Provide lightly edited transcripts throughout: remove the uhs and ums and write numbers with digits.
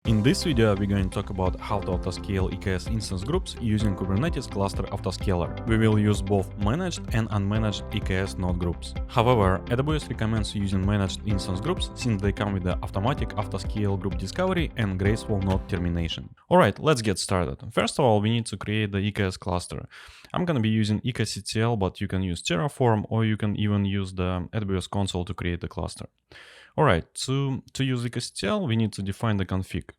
In this video, we're going to talk about how to autoscale EKS instance groups using Kubernetes Cluster Autoscaler. We will use both managed and unmanaged EKS node groups. However, AWS recommends using managed instance groups since they come with the automatic autoscale group discovery and graceful node termination. Alright, let's get started. First of all, we need to create the EKS cluster. I'm going to be using eksctl, but you can use Terraform or you can even use the AWS console to create the cluster. Alright, to use eksctl, we need to define the config.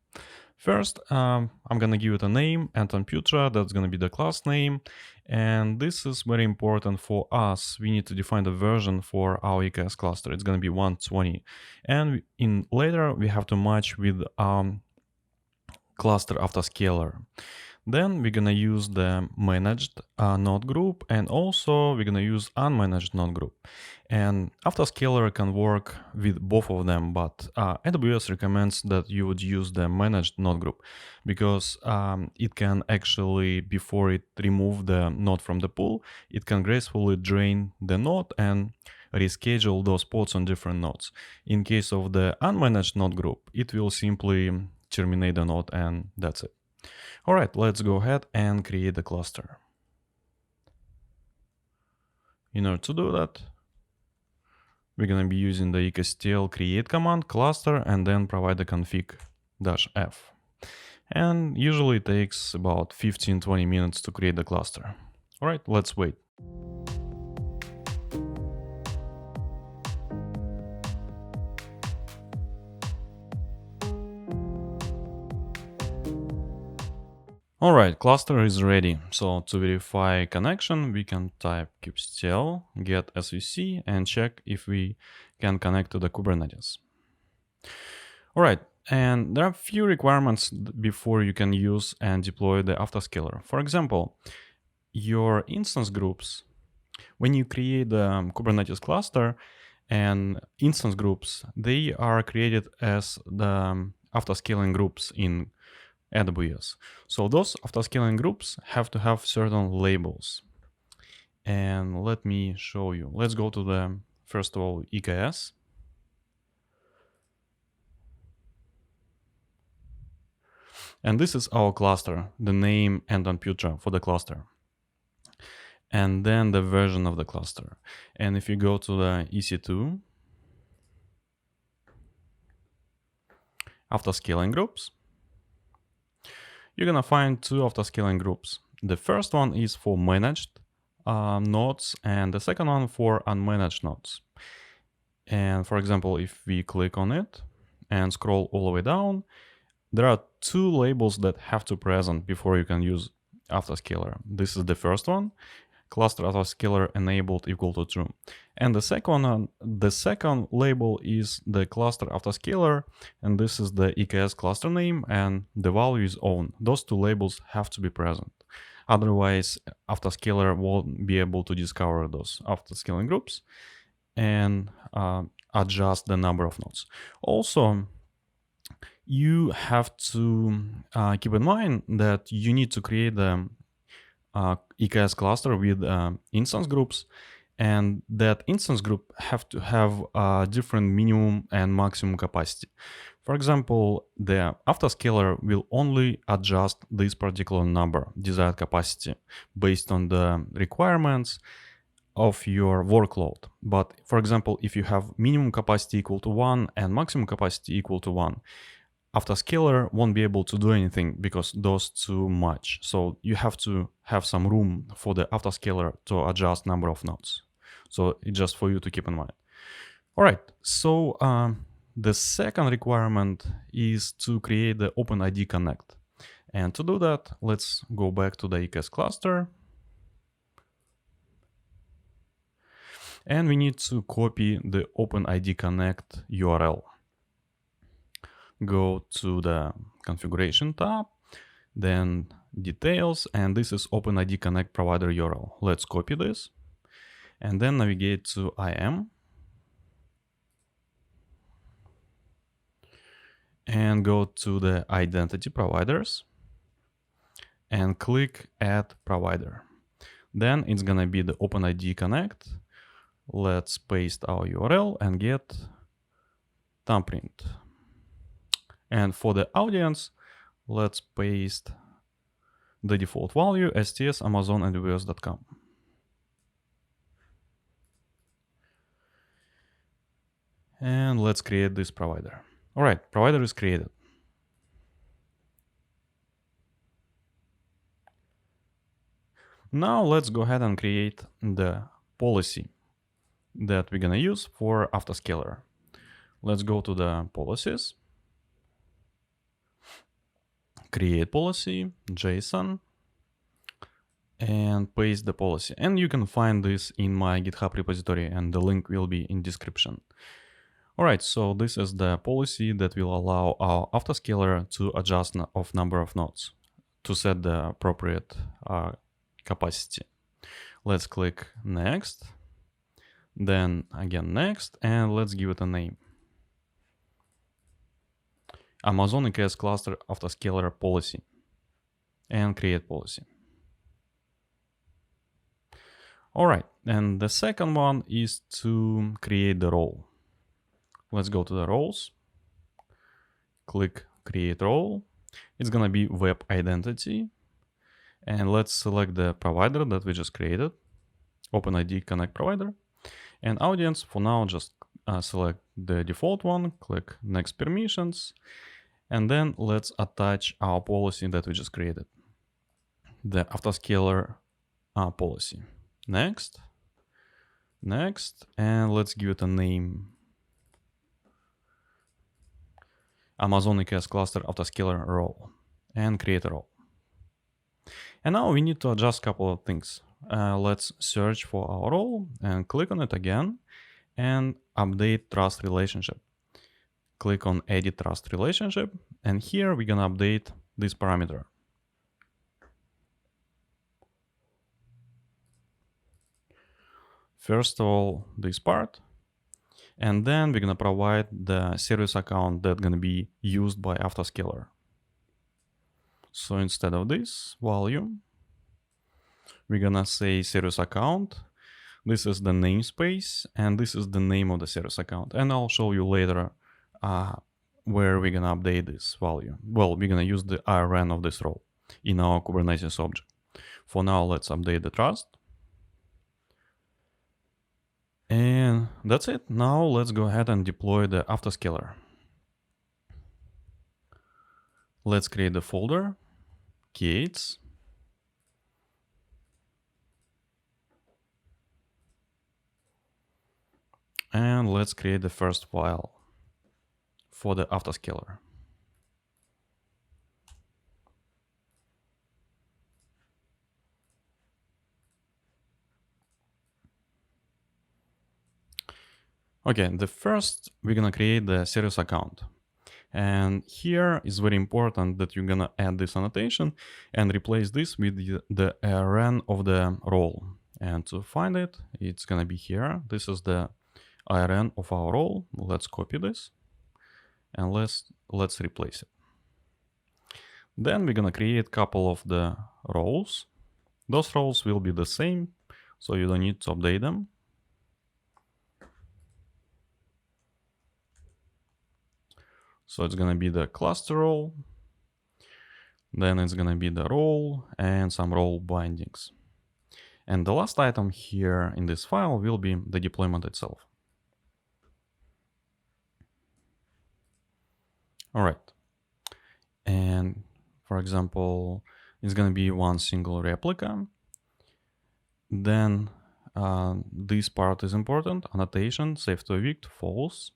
First, I'm gonna give it a name, Anton Putra, that's gonna be the class name. And this is very important for us. We need to define the version for our EKS cluster. It's gonna be 120. And later, we have to match with cluster autoscaler. Then we're gonna use the managed node group, and also we're gonna use unmanaged node group. And autoscaler can work with both of them, but AWS recommends that you would use the managed node group because it can actually, before it remove the node from the pool, it can gracefully drain the node and reschedule those pods on different nodes. In case of the unmanaged node group, it will simply terminate the node and that's it. All right, let's go ahead and create the cluster. In order to do that, we're going to be using the eksctl create command, cluster, and then provide the config-f. And usually it takes about 15-20 minutes to create the cluster. All right, let's wait. Alright, cluster is ready. So to verify connection, we can type kubectl get svc and check if we can connect to the Kubernetes. Alright, and there are a few requirements before you can use and deploy the autoscaler. For example, your instance groups, when you create the Kubernetes cluster and instance groups, they are created as the autoscaling groups in AWS. So those autoscaling groups have to have certain labels. And let me show you. Let's go to the, first of all, EKS. And this is our cluster, the name Anton Putra for the cluster. And then the version of the cluster. And if you go to the EC2, autoscaling groups, you're gonna find two autoscaling groups. The first one is for managed nodes and the second one for unmanaged nodes. And for example, if we click on it and scroll all the way down, there are two labels that have to present before you can use autoscaler. This is the first one, cluster autoscaler enabled equal to true. And the second label is the cluster autoscaler, and this is the EKS cluster name, and the value is on. Those two labels have to be present. Otherwise, autoscaler won't be able to discover those autoscaling groups and adjust the number of nodes. Also, you have to keep in mind that you need to create the EKS cluster with instance groups, and that instance group have to have different minimum and maximum capacity. For example, the autoscaler will only adjust this particular number, desired capacity, based on the requirements of your workload. But for example, if you have minimum capacity equal to 1 and maximum capacity equal to 1, autoscaler won't be able to do anything because those too much. So you have to have some room for the autoscaler to adjust number of nodes. So it's just for you to keep in mind. All right, so the second requirement is to create the OpenID connect. And to do that, let's go back to the EKS cluster. And we need to copy the OpenID connect URL. Go to the configuration tab, then details, and this is OpenID Connect provider URL. Let's copy this and then navigate to IAM and go to the identity providers and click add provider. Then it's gonna be the OpenID Connect. Let's paste our URL and get thumbprint. And for the audience, let's paste the default value sts amazon aws.com. And let's create this provider. All right, provider is created. Now let's go ahead and create the policy that we're gonna use for Autoscaler. Let's go to the policies, create policy, JSON, and paste the policy. And you can find this in my GitHub repository, and the link will be in description. All right, so this is the policy that will allow our Autoscaler to adjust of number of nodes to set the appropriate capacity. Let's click next, then again next, and let's give it a name. Amazon EKS cluster Autoscaler policy, and create policy. All right, and the second one is to create the role. Let's go to the roles, click create role. It's gonna be web identity, and let's select the provider that we just created, OpenID Connect provider, and audience. For now, just select the default one, click next permissions, and then let's attach our policy that we just created, the Autoscaler policy. Next, and let's give it a name. Amazon EKS cluster Autoscaler role, and create a role. And now we need to adjust a couple of things. Let's search for our role and click on it again and update trust relationship. Click on edit trust relationship, and here we're gonna update this parameter. First of all, this part, and then we're gonna provide the service account that's gonna be used by Autoscaler. So instead of this value, we're gonna say service account. This is the namespace, and this is the name of the service account. And I'll show you later where we're gonna update this value. Well, we're gonna use the IRN of this role in our Kubernetes object. For now, let's update the trust. And that's it. Now let's go ahead and deploy the Autoscaler. Let's create the folder, K8s. And let's create the first file for the Autoscaler. Okay, the first we're gonna create the service account. And here is very important that you're gonna add this annotation and replace this with the IRN of the role. And to find it, it's gonna be here. This is the IRN of our role. Let's copy this and let's replace it. Then we're gonna create a couple of the roles. Those roles will be the same, so you don't need to update them. So it's gonna be the cluster role, then it's gonna be the role and some role bindings. And the last item here in this file will be the deployment itself. All right. And for example, it's gonna be one single replica. Then this part is important, annotation, safe to evict, false.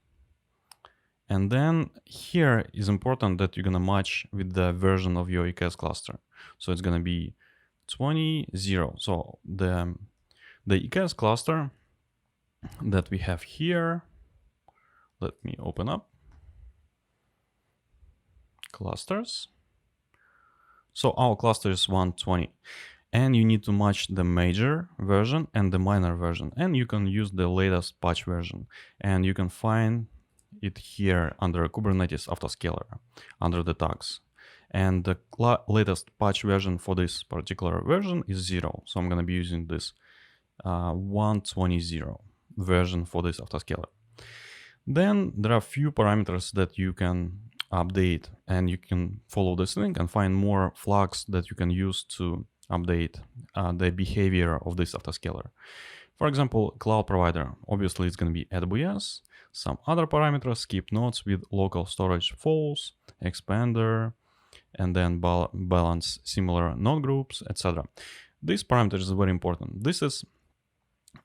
And then here is important that you're gonna match with the version of your EKS cluster. So it's gonna be 20.0. So the EKS cluster that we have here, let me open up clusters. So our cluster is 120, and you need to match the major version and the minor version, and you can use the latest patch version, and you can find it here under Kubernetes Autoscaler under the tags. And the latest patch version for this particular version is 0. So I'm going to be using this 120.0 version for this Autoscaler. Then there are a few parameters that you can update, and you can follow this link and find more flags that you can use to update the behavior of this autoscaler. For example, cloud provider, obviously it's going to be AWS, some other parameters, keep nodes with local storage false, expander, and then balance similar node groups, etc. This parameter is very important. This is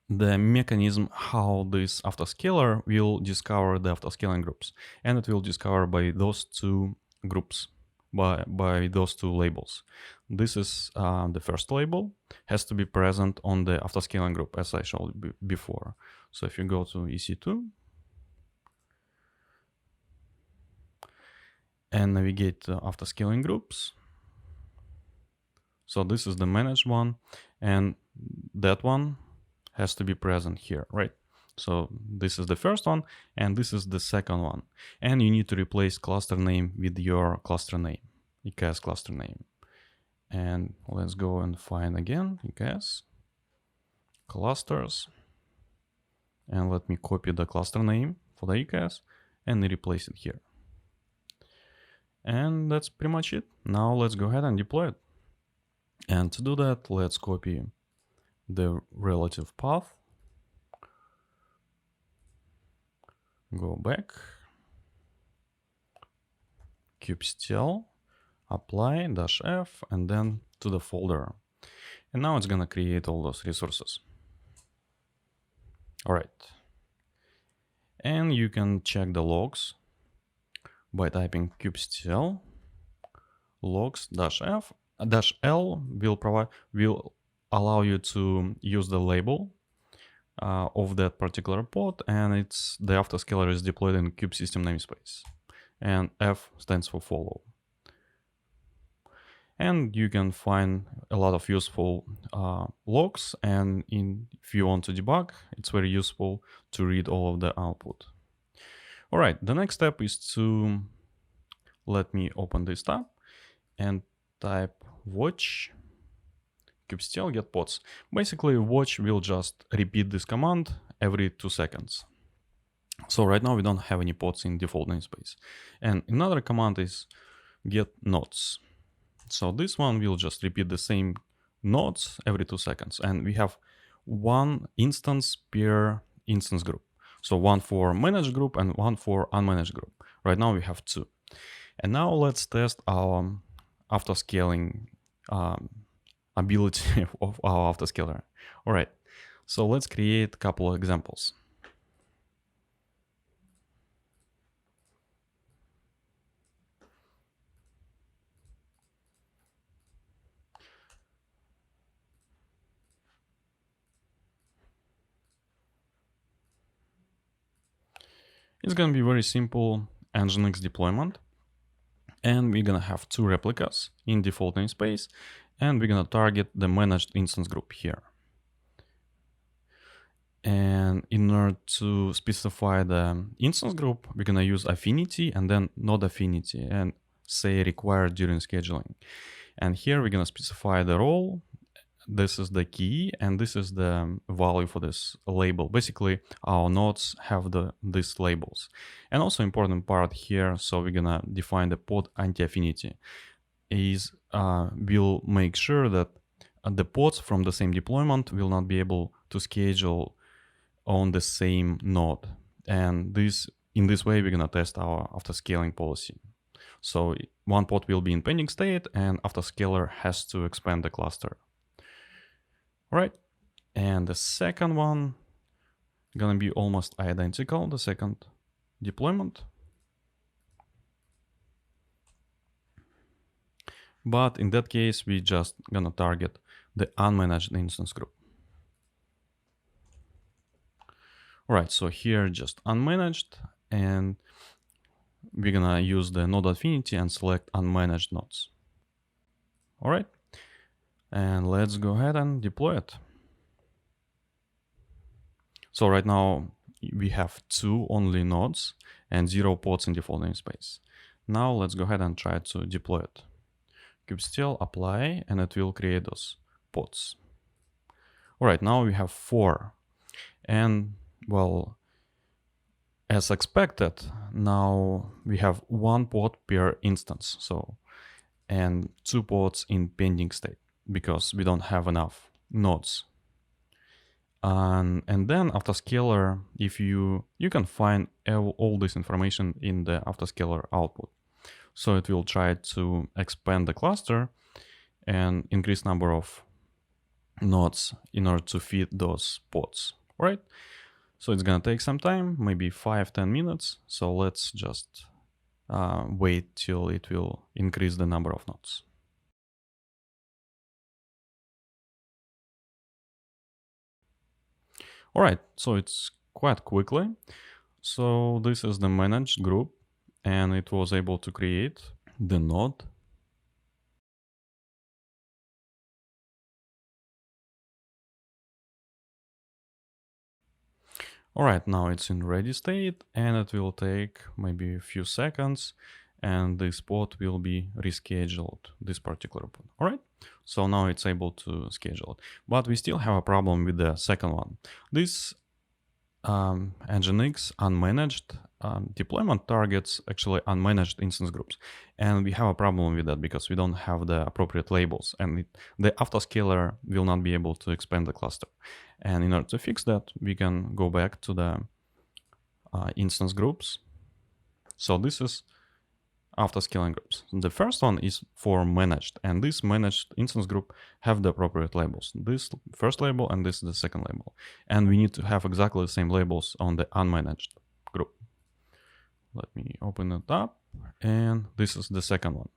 the mechanism how this autoscaler will discover the autoscaling groups, and it will discover by those two groups, by those two labels. This is the first label, has to be present on the autoscaling group, as I showed before. So if you go to EC2 and navigate to autoscaling groups, so this is the managed one, and that one has to be present here, right? So this is the first one, and this is the second one. And you need to replace cluster name with your cluster name, EKS cluster name. And let's go and find again EKS clusters. And let me copy the cluster name for the EKS and replace it here. And that's pretty much it. Now let's go ahead and deploy it. And to do that, let's copy the relative path, go back, kubectl, apply -f, and then to the folder. And now it's gonna create all those resources. All right. And you can check the logs by typing kubectl logs -f. -l will allow you to use the label of that particular pod, and the autoscaler is deployed in kube system namespace, and F stands for follow. And you can find a lot of useful logs, and if you want to debug, it's very useful to read all of the output. All right, the next step is to let me open this tab and type watch kubectl get pods. Basically, watch will just repeat this command every 2 seconds. So right now we don't have any pods in default namespace. And another command is get nodes. So this one will just repeat the same nodes every 2 seconds. And we have one instance per instance group. So one for managed group and one for unmanaged group. Right now we have 2. And now let's test our autoscaling ability of our autoscaler. All right, so let's create a couple of examples. It's gonna be very simple Nginx deployment, and we're gonna have 2 replicas in default namespace, and we're gonna target the managed instance group here. And in order to specify the instance group, we're gonna use affinity and then node affinity and say required during scheduling. And here we're gonna specify the role. This is the key, and this is the value for this label. Basically, our nodes have these labels. And also important part here, so we're gonna define the pod anti-affinity, is we'll make sure that the pods from the same deployment will not be able to schedule on the same node. And in this way, we're gonna test our autoscaling policy. So one pod will be in pending state, and autoscaler has to expand the cluster. All right, and the second one gonna be almost identical, the second deployment. But in that case, we just gonna target the unmanaged instance group. All right, so here just unmanaged, and we're gonna use the node affinity and select unmanaged nodes. All right, and let's go ahead and deploy it. So right now we have 2 only nodes and 0 pods in default namespace. Now let's go ahead and try to deploy it. Kubectl apply, and it will create those pods. All right, now we have 4. And well, As expected, now we have one pod per instance, and 2 pods in pending state because we don't have enough nodes. And then Autoscaler, if you can find all this information in the Autoscaler output. So it will try to expand the cluster and increase number of nodes in order to feed those pods, right? So it's gonna take some time, maybe 5-10 minutes. So let's just wait till it will increase the number of nodes. All right, so it's quite quickly. So this is the managed group, and it was able to create the node. All right, now it's in ready state, and it will take maybe a few seconds, and this pod will be rescheduled, this particular pod. All right, so now it's able to schedule it. But we still have a problem with the second one. This Nginx unmanaged deployment targets actually unmanaged instance groups. And we have a problem with that because we don't have the appropriate labels, and the Autoscaler will not be able to expand the cluster. And in order to fix that, we can go back to the instance groups. So this is Autoscaling groups. The first one is for managed, and this managed instance group have the appropriate labels. This first label and this is the second label. And we need to have exactly the same labels on the unmanaged group. Let me open it up, and this is the second one.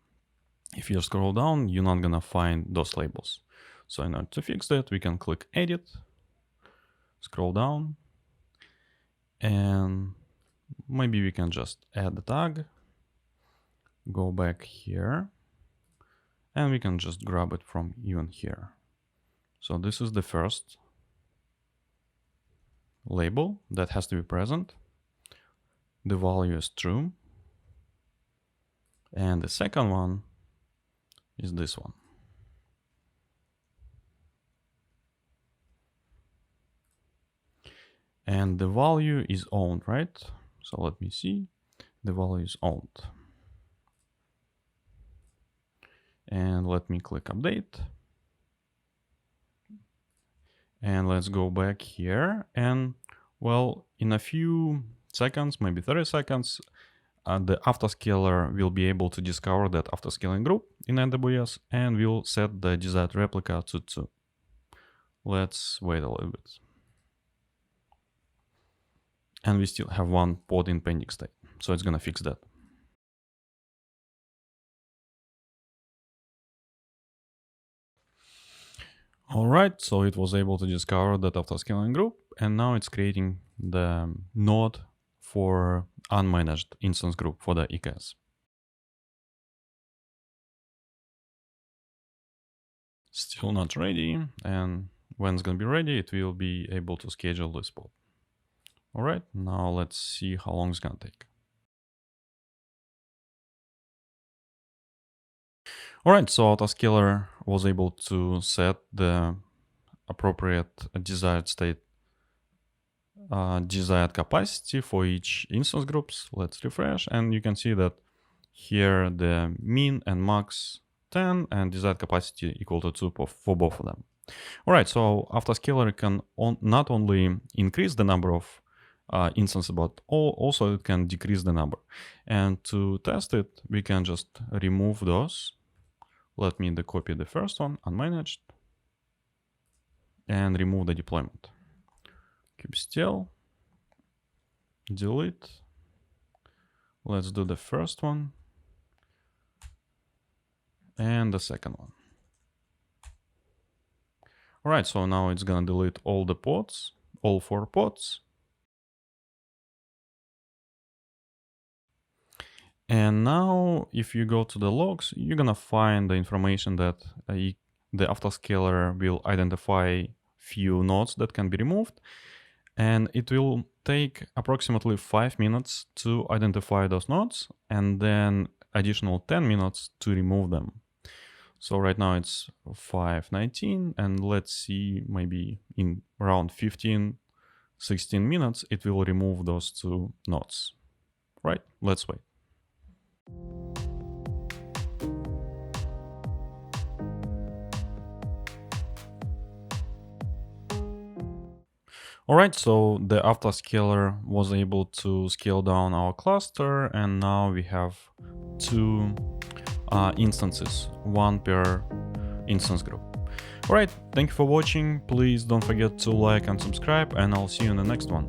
If you scroll down, you're not gonna find those labels. So in order to fix that, we can click Edit, scroll down, and maybe we can just add the tag. Go back here, and we can just grab it from even here. So this is the first label that has to be present. The value is true. And the second one is this one. And the value is owned, right? So let me see. The value is owned. And let me click update. And let's go back here. And well, in a few seconds, maybe 30 seconds, the Autoscaler will be able to discover that Autoscaling group in AWS and will set the desired replica to 2. Let's wait a little bit. And we still have one pod in pending state. So it's gonna fix that. All right, so it was able to discover that Autoscaling group, and now it's creating the node for unmanaged instance group for the EKS. Still not ready, and when it's gonna be ready, it will be able to schedule this pod. All right, now let's see how long it's gonna take. All right, so Autoscaler was able to set the appropriate desired state, desired capacity for each instance groups. Let's refresh, and you can see that here the min and max 10 and desired capacity equal to 2 for both of them. All right, so Autoscaler can not only increase the number of instances, but also it can decrease the number. And to test it, we can just remove those. Let me copy the first one, unmanaged, and remove the deployment. Kubectl, delete. Let's do the first one and the second one. All right, so now it's gonna delete all the pods, all 4 pods. And now if you go to the logs, you're gonna find the information that the Autoscaler will identify few nodes that can be removed, and it will take approximately 5 minutes to identify those nodes, and then additional 10 minutes to remove them. So right now it's 5:19, and let's see, maybe in around 15 16 minutes, it will remove those two nodes. Right, let's wait. Alright, so the Autoscaler was able to scale down our cluster, and now we have two instances, one per instance group. Alright, thank you for watching. Please don't forget to like and subscribe, and I'll see you in the next one.